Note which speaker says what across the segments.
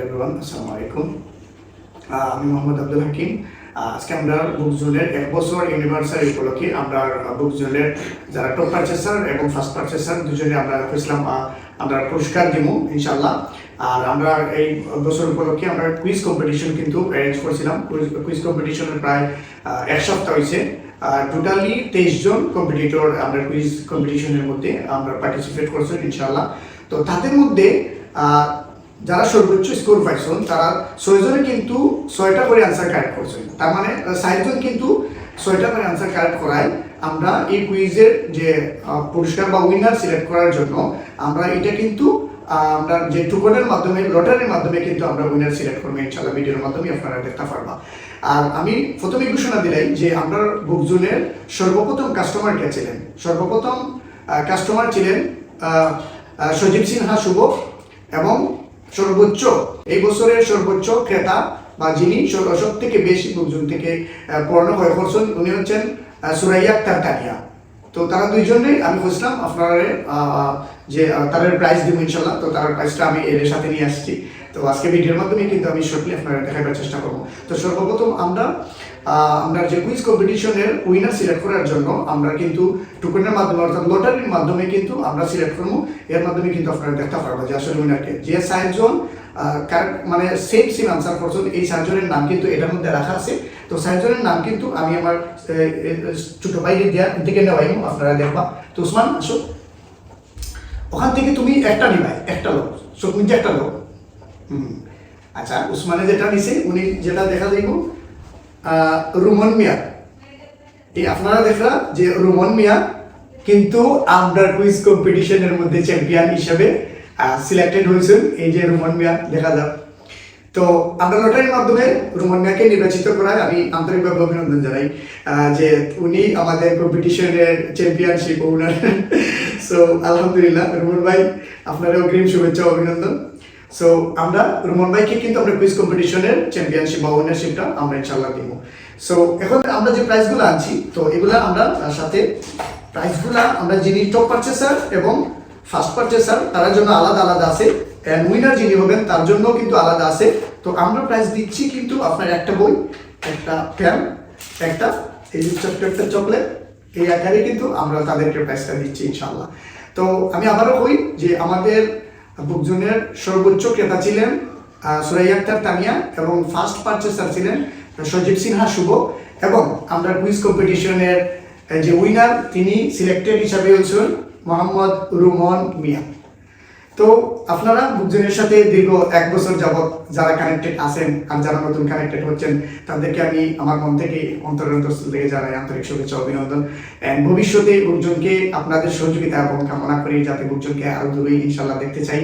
Speaker 1: Everyone, আসসালামু আলাইকুম। আমি মোহাম্মদ আব্দুল হাকিম। আজকে আমরা বুকজোনের 1 বছর ইউনিভার্সারি উপলক্ষে আমরা বুকজোনের যারা টপ পারচেসার এবং ফার্স্ট পারচেসার দুজনে আমরা ইসলাম আমরা পুরস্কার দিব ইনশাল্লাহ। আর আমরা এই বছর উপলক্ষে আমরা কুইজ কম্পিটিশন কিন্তু অ্যারেঞ্জ করেছিলাম। কুইজ কম্পিটিশনের প্রায় 1 সপ্তাহ হয়েছে। টোটালি 23 জন কম্পিটিটর আমরা কুইজ কম্পিটিশনের মধ্যে আমরা পার্টিসিপেট করছি ইনশাল্লাহ। তো তাদের মধ্যে যারা সর্বোচ্চ স্কোর পাইছেন তারা 6 জনে কিন্তু 6টা করে আনসার কারেক্ট করছেন। তার মানে 60 জন কিন্তু 6টা করে আনসার কারেক্ট করায় আমরা এই কুইজের যে পুরস্কার বা উইনার সিলেক্ট করার জন্য আমরা এটা কিন্তু আমরা যে টুকনের মাধ্যমে লটারির মাধ্যমে কিন্তু আমরা উইনার সিলেক্ট করবো ইনশাআল্লাহ। ভিডিওর মাধ্যমে আপনারা দেখতে পারবা। আর আমি প্রথমে ঘোষণা দিলাই যে আমরা বুকজোনের সর্বপ্রথম কাস্টমার কে ছিলেন। সর্বপ্রথম কাস্টমার ছিলেন সজীব সিনহা শুভ এবং সর্বোচ্চ এই বছরের সর্বোচ্চ ক্রেতা বা যিনি সব থেকে বেশি বুকজোন থেকে পণ্য ক্রয় করছেন উনি হচ্ছেন সুরাইয়া আক্তার তানিয়া। তো তারা দুইজনেই আমি বুঝলাম আপনারা যে তাদের প্রাইজ দিব ইনশাল্লাহ। তো তার প্রাইজটা আমি এর সাথে নিয়ে আসছি। তো আজকে ভিডিওর মাধ্যমে কিন্তু আমি শর্টলি আপনারা দেখাবার চেষ্টা করবো। তো সর্বপ্রথম আমরা যে কুইজ কম্পিটিশনের উইনার সিলেক্ট করার জন্য আমরা কিন্তু টুকনের মাধ্যমে অর্থাৎ লটারির মাধ্যমে কিন্তু আমরা সিলেক্ট করবো। এর মাধ্যমে কিন্তু আপনারা দেখতে পারবেন যে আসলে উইনারকে যে 60 জন মানে সেম আনসার করছেন এই 60 জনের নাম কিন্তু এটার মধ্যে রাখা আছে। তো 60 জনের নাম কিন্তু আমি আমার ছোট ভাইকে দিকে নেওয়াই আপনারা দেখবা। তো উসমান আসো, ওখান থেকে তুমি একটা নিবাই, একটা লোক সবমিতে একটা লোক। আচ্ছা, উসমানে যেটা নিছে উনি যেটা দেখা যাইব রুমন মিয়া। এই আপনারা দেখলা যে রুমন মিয়া কিন্তু আন্ডার কুইজ কম্পিটিশনের মধ্যে চ্যাম্পিয়ন হিসেবে সিলেক্টেড হয়েছেন। এই যে রুমন মিয়া দেখা যাক। তো আমরা লটারির মাধ্যমে রুমন মিয়াকে নির্বাচিত করায় আমি আন্তরিকভাবে অভিনন্দন জানাই যে উনি আমাদের কম্পিটিশনের চ্যাম্পিয়নশিপ উইনার। সো আলহামদুলিল্লাহ রুমন ভাই, আপনার অগ্রিম শুভেচ্ছা অভিনন্দন। সো আমরা রুমন ভাইকে কিন্তু আমরা কুইজ কম্পিটিশনের চ্যাম্পিয়নশিপ বা উইনারশিপটা আমরা ইনশাআল্লাহ দিব। সো এখন আমরা যে প্রাইজগুলো আনছি তো এগুলা আমরা সাথে প্রাইজগুলা আমরা যিনি টপ পারচেসার এবং ফার্স্ট পারচেসার তার জন্য আলাদা আলাদা আছে, এন্ড উইনার যিনি হবেন তার জন্য কিন্তু আলাদা আছে। তো আমরা প্রাইজ দিচ্ছি কিন্তু আপনার একটা বই, একটা পেন, একটা এই যে ছোট্ট একটা চকলেট, এই আকারে কিন্তু আমরা তাদেরকে প্রাইজটা দিচ্ছি ইনশাআল্লাহ। তো আমি আবারও কই যে আমাদের বুকজোনের সর্বোচ্চ ক্রেতা ছিলেন সুরাইয়া আক্তার তানিয়া এবং ফার্স্ট পারচেসার ছিলেন সজীব সিনহা শুভ এবং আমরা কুইজ কম্পিটিশনের যে উইনার তিনি সিলেক্টেড হিসাবে হয়েছেন মোহাম্মদ রুমন মিয়া। তো আপনারা বুকজোনের সাথে দীর্ঘ 1 বছর যাবৎ যারা কানেক্টেড আছেন আর যারা নতুন কানেক্টেড হচ্ছেন তাদেরকে আমি আমার মন থেকে অন্তরস্থল থেকে জানাই আন্তরিক শুভেচ্ছা অভিনন্দন। ভবিষ্যতে বুকজোনকে আপনাদের সহযোগিতা এবং কামনা করি যাতে বুকজোনকে আরো দূরে ইনশাল্লাহ দেখতে চাই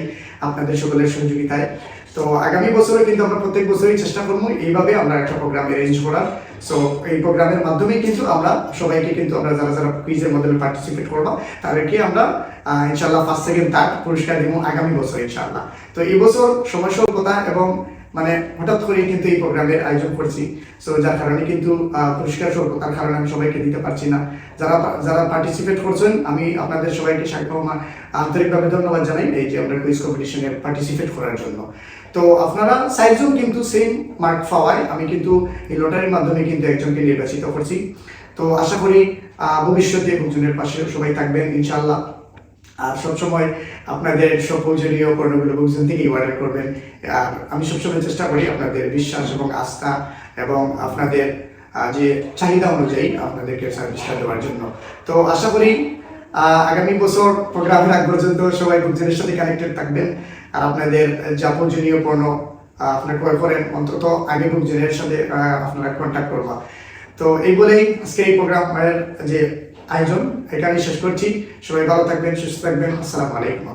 Speaker 1: আপনাদের সকলের সহযোগিতায়। তো আগামী বছরে কিন্তু আমরা প্রত্যেক বছরই চেষ্টা করবো এইভাবে আমরা একটা প্রোগ্রাম অ্যারেঞ্জ করার। সো এই প্রোগ্রামের মাধ্যমে কিন্তু আমরা সবাইকে কিন্তু আমরা যারা কুইজের মাধ্যমে পার্টিসিপেট করবো তাদেরকে আমরা ইনশাল্লাহ ফার্স্ট সেকেন্ড থার্ড পুরস্কার দিব আগামী বছর ইনশাল্লাহ। তো এই বছর সময় স্বল্পতা এবং মানে হঠাৎ করে কিন্তু এই প্রোগ্রামের আয়োজন করছি। সো যার কারণে কিন্তু পুরস্কার স্বল্পতার কারণে আমি সবাইকে দিতে পারছি না। যারা পার্টিসিপেট করছেন আমি আপনাদের সবাইকে আন্তরিকভাবে ধন্যবাদ জানাই এই যে আমরা কুইজ কম্পিটিশনে পার্টিসিপেট করার জন্য। তো আপনারা 60 জন কিন্তু সেম মার্ক পাওয়ায় আমি কিন্তু এই লটারির মাধ্যমে কিন্তু একজনকে নির্বাচিত করছি। তো আশা করি ভবিষ্যতে বুকজোনের পাশে সবাই থাকবেন ইনশাআল্লাহ। আর সবসময় আপনাদের সব প্রয়োজনীয় পণ্যগুলো বুকজোন থেকেই অর্ডার করবেন। আর আমি সবসময় চেষ্টা করি আপনাদের বিশ্বাস এবং আস্থা এবং আপনাদের যে চাহিদা অনুযায়ী আপনাদেরকে সার্ভিসটা দেওয়ার জন্য। তো আশা করি আগামী বছর প্রোগ্রামের আগ পর্যন্ত সবাই বুকজোনের সাথে কানেক্টেড থাকবেন। আর আপনাদের যা প্রয়োজনীয় পণ্য আপনারা ক্রয় করেন অন্তত আগে বুকজোনের সাথে আপনারা কন্ট্যাক্ট করবা। তো এই বলেই আজকে এই প্রোগ্রামের যে আয়োজন এখানেই শেষ করছি। সবাই ভালো থাকবেন, সুস্থ থাকবেন। আসসালামু আলাইকুম।